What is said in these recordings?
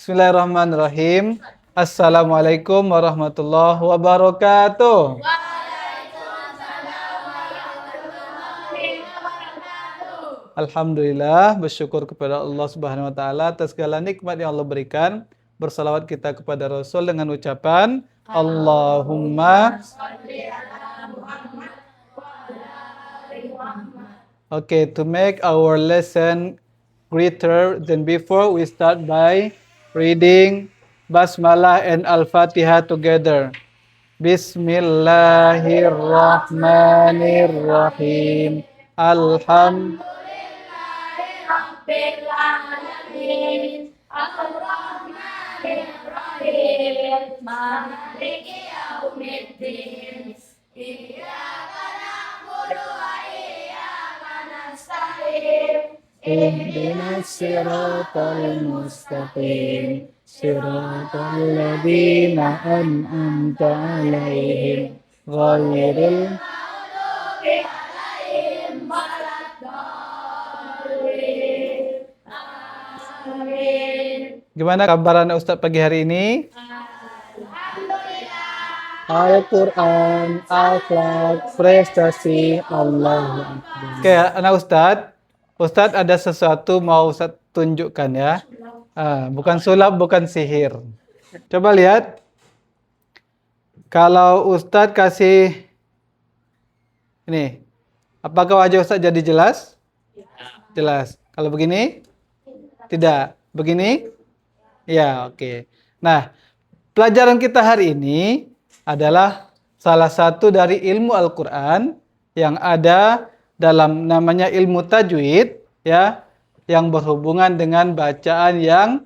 Bismillahirrahmanirrahim. Assalamualaikum warahmatullahi wabarakatuh. Alhamdulillah, bersyukur kepada Allah Subhanahu wa taala atas segala nikmat yang Allah berikan. Bersalawat kita kepada Rasul dengan ucapan Allahumma. Okay, to make our lesson greater than before, we start by reading Basmalah and Al-Fatihah together. Bismillahirrahmanirrahim. Rabbil alamin, ar-rahmanir-rahim, maliki yaumiddin, iyyaka na'budu wa iyyaka nasta'in, ihdinas siratal mustaqim, siratal ladzina an'amta 'alaihim, ghairil. maghdubi 'alaihim waladdallin. Amin. Gimana kabar anak Ustadz pagi hari ini? Alhamdulillah. Al-Quran, akhlak, prestasi, Allah. Oke, anak Ustadz. Ustadz ada sesuatu mau Ustadz tunjukkan ya. Bukan sulap, bukan sihir. Coba lihat. Kalau Ustadz kasih ini, apakah wajah Ustadz jadi jelas? Jelas. Kalau begini? Tidak. Begini? Ya, oke. Nah, pelajaran kita hari ini adalah salah satu dari ilmu Al-Quran yang ada dalam namanya ilmu tajwid, ya, yang berhubungan dengan bacaan yang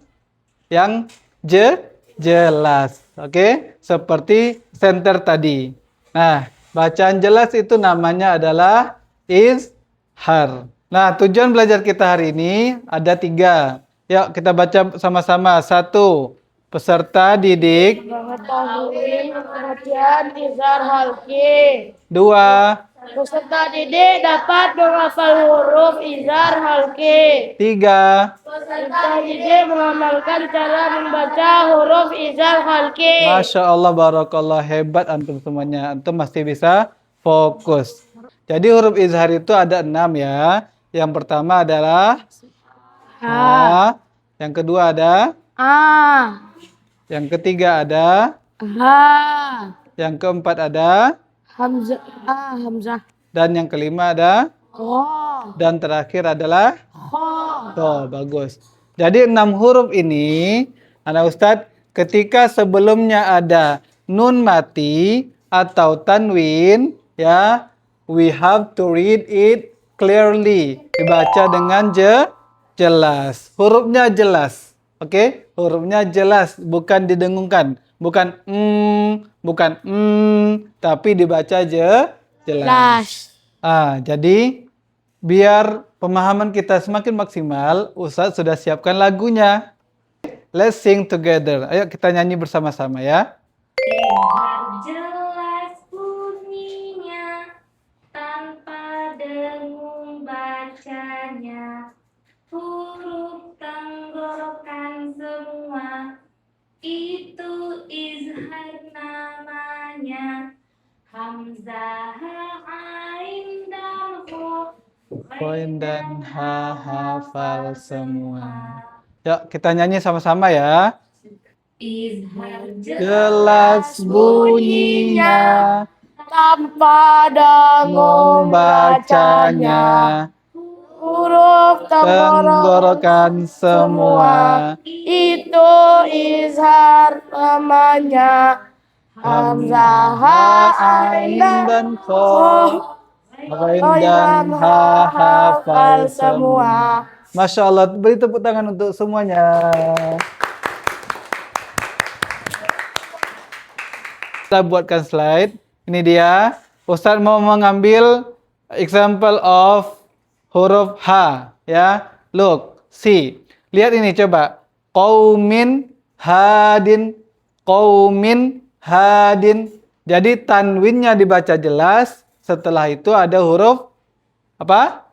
jelas, oke? Seperti center tadi. Nah, bacaan jelas itu namanya adalah izhar. Nah, tujuan belajar kita hari ini ada 3. Yuk kita baca sama-sama. 1. Peserta didik Mengetahui pengertian izhar halki. 2. Peserta didik dapat menghafal huruf izhar halki. 3. Peserta didik mengamalkan cara membaca huruf izhar halki. Masya Allah, barakallah, hebat antum semuanya. Antum masih bisa fokus. Jadi huruf izhar itu ada 6 ya. Yang pertama adalah ha. Yang kedua ada A. Yang ketiga ada Ha. Yang keempat ada Hamzah. Hamzah. dan yang kelima ada Kha. dan terakhir adalah Kha. to. Bagus. Jadi 6 huruf ini, anak Ustadz, ketika sebelumnya ada nun mati atau tanwin, ya, we have to read it clearly. Dibaca dengan jelas. Hurufnya jelas. Oke? Hurufnya jelas, bukan didengungkan. Bukan bukan tapi dibaca jelas. Jadi biar pemahaman kita semakin maksimal, Ustadz sudah siapkan lagunya. Let's sing together. Ayo kita nyanyi bersama-sama ya. Izhar jelas bunyinya, tanpa dengung bacanya. Huruf tenggorokan semua, itu izhar namanya. Hamzah, ha, ain, dan kha. Poin dan ha hafal semua. Yuk kita nyanyi sama-sama ya. Izhar Jelas bunyinya, tanpa dengung membacanya, huruf tenggorokan semua. itu izhar namanya. Hamzah, ha, ain, dan kha. Poin dan dan ha hafal semua. semua. Masya Allah, beri tepuk tangan untuk semuanya. Kita buatkan slide. Ini dia. Ustadz mau mengambil example of huruf H. Ya, look, see. Lihat ini coba. Qaumin hadin. Qaumin hadin. Jadi tanwinnya dibaca jelas. Setelah itu ada huruf apa?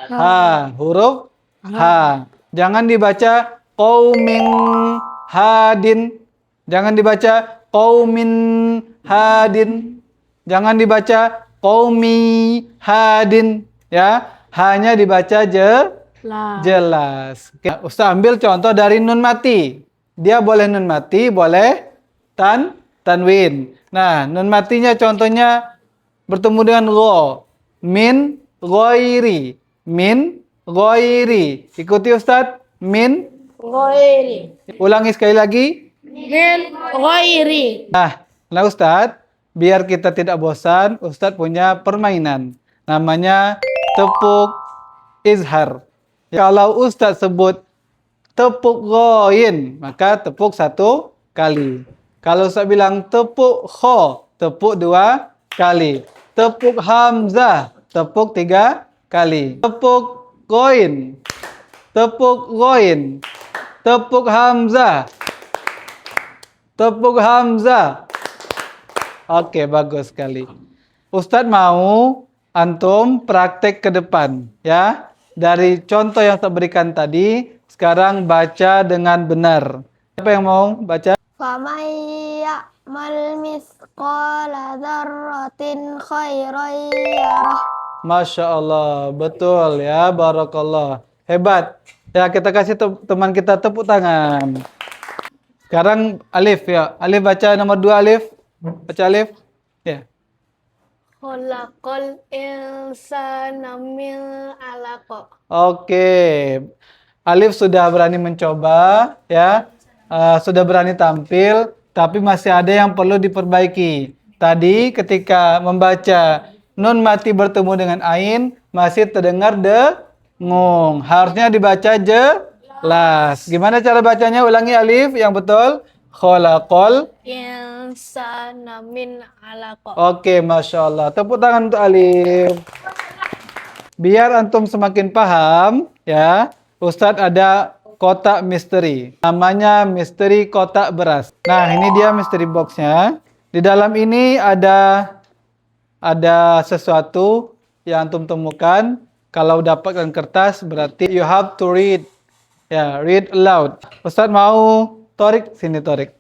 H. Huruf H. Jangan dibaca qaumin hadin. Jangan dibaca qaumin hadin. Jangan dibaca qaumi hadin. Ya, hanya dibaca jelas. Oke. Ustaz ambil contoh dari nun mati. Dia boleh nun mati, boleh tanwin. Nah, nun matinya contohnya bertemu dengan gho. Min ghairi. Min ghairi. Ikuti Ustaz. Min. ghairi. Ulangi sekali lagi. Min ghairi. Nah Ustaz, biar kita tidak bosan, Ustaz punya permainan. Namanya tepuk izhar. Kalau Ustaz sebut tepuk ghoin, maka tepuk 1 kali. Kalau Ustaz bilang tepuk kho, tepuk 2 kali. Tepuk hamzah, tepuk 3 kali. Tepuk ghoin, tepuk ghoin, tepuk hamzah, tepuk hamzah. Oke, bagus sekali. Ustadz mau antum praktek ke depan, ya. Dari contoh yang saya berikan tadi, sekarang baca dengan benar. Siapa yang mau baca? Faman ya'mal misqala dzarratin khairan yarah. Masya Allah, betul ya, barakallah. Hebat. Ya, kita kasih teman kita tepuk tangan. Sekarang Alif ya. Alif baca nomor 2 Alif. Baca Alif. Ya. Khalaqal insana min 'alaq. Oke. Alif sudah berani mencoba ya. Sudah berani tampil, tapi masih ada yang perlu diperbaiki. Tadi ketika membaca nun mati bertemu dengan ain masih terdengar dengung. Harusnya dibaca jelas. Gimana cara bacanya? Ulangi Alif yang betul. Khalaqal Insana min 'alaq. Oke, Masya Allah. Tepuk tangan untuk Alif. Biar antum semakin paham, ya, Ustadz ada kotak misteri. Namanya misteri kotak beras. Nah, ini dia misteri boxnya. Di dalam ini ada sesuatu yang antum temukan. Kalau dapatkan kertas, berarti you have to read. Ya, read aloud. Ustadz mau Torik, sini Torik.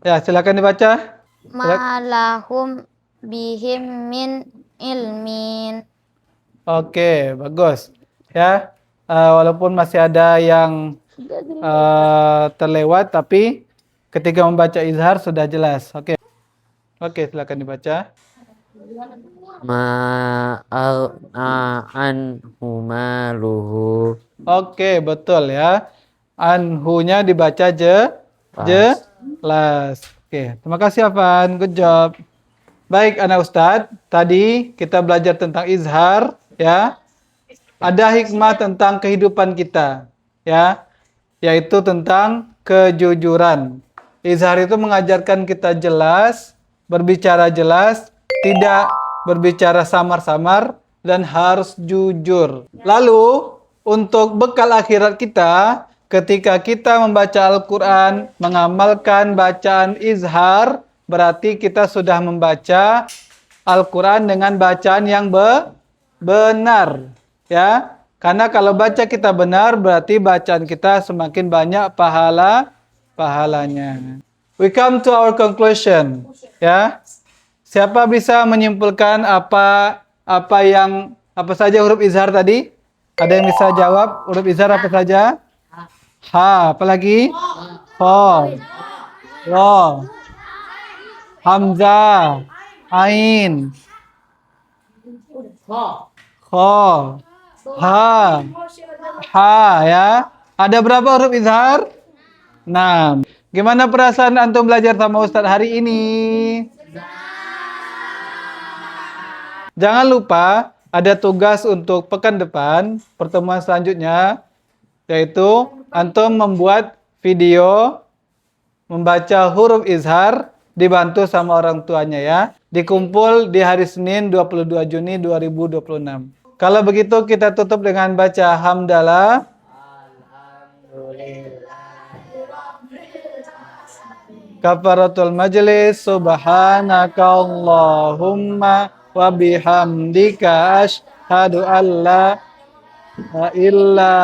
Ya, silakan dibaca. Malahum bihim min ilmin. Oke, bagus. Ya, walaupun masih ada yang terlewat, tapi ketika membaca izhar sudah jelas. Oke, silakan dibaca. Anhu maluhu. Oke, betul ya. Anhunya dibaca jelas. Oke, terima kasih Afan. Good job. Baik, anak Ustadz. Tadi kita belajar tentang izhar, ya. Ada hikmah tentang kehidupan kita, ya, yaitu tentang kejujuran. Izhar itu mengajarkan kita jelas, berbicara jelas, tidak berbicara samar-samar, dan harus jujur. Lalu, untuk bekal akhirat kita, ketika kita membaca Al-Quran, mengamalkan bacaan izhar, berarti kita sudah membaca Al-Quran dengan bacaan yang benar. Ya, karena kalau baca kita benar, berarti bacaan kita semakin banyak pahalanya. We come to our conclusion. Ya, siapa bisa menyimpulkan apa saja huruf izhar tadi? Ada yang bisa jawab huruf izhar apa saja? Ha, apa lagi? Kho, Ro, Hamzah, Ain, Kho, Ha, ya. Ada berapa huruf izhar? 6. Gimana perasaan antum belajar sama Ustadz hari ini? Jangan lupa ada tugas untuk pekan depan, pertemuan selanjutnya, yaitu antum membuat video membaca huruf izhar dibantu sama orang tuanya ya. Dikumpul di hari Senin 22 Juni 2026. Kalau begitu kita tutup dengan baca hamdalah. Kafaratul majlis, subhanakallahumma wa bihamdika asyhadu an la ilaha illa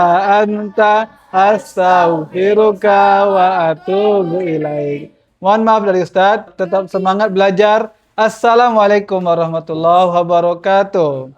anta Astaghfiruka wa atubu ilaik. Mohon maaf dari Ustadz, tetap semangat belajar. Assalamualaikum warahmatullahi wabarakatuh.